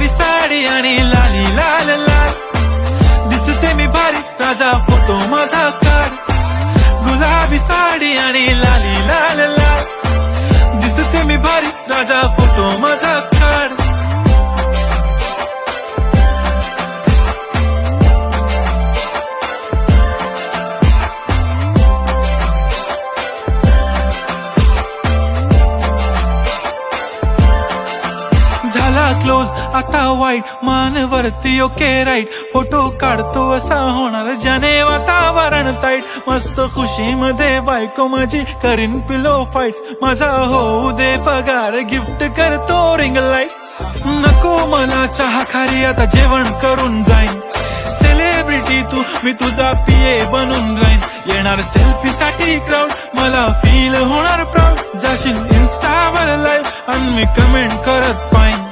गुलाबी साडी आणि लाली लाल लाल, दिसते मी भारी राजा फोटो माझा काढ. गुलाबी साडी आणि लाली लाल लाल, दिसते मी भारी राजा फोटो माझा काढ. झाला क्लोज आता वाईट, मानवरती ओके राईट, फोटो काढतो असा होणार ज्याने वातावरण ताईट. मस्त खुशी मध्ये बायको माझी करीन पिलो फाईट, माझा होऊ दे पगार गिफ्ट करतो रिंग लाईट. नको मला चहा खारी आता जेवण करून जाईन, सेलिब्रिटी तू मी तुझा पिये बनून राहीन. येणार सेल्फी साठी क्राऊड, मला फील होणार प्राऊड, जाशील इन्स्टावर लाईव्ह आणि मी कमेंट करत पाहिन.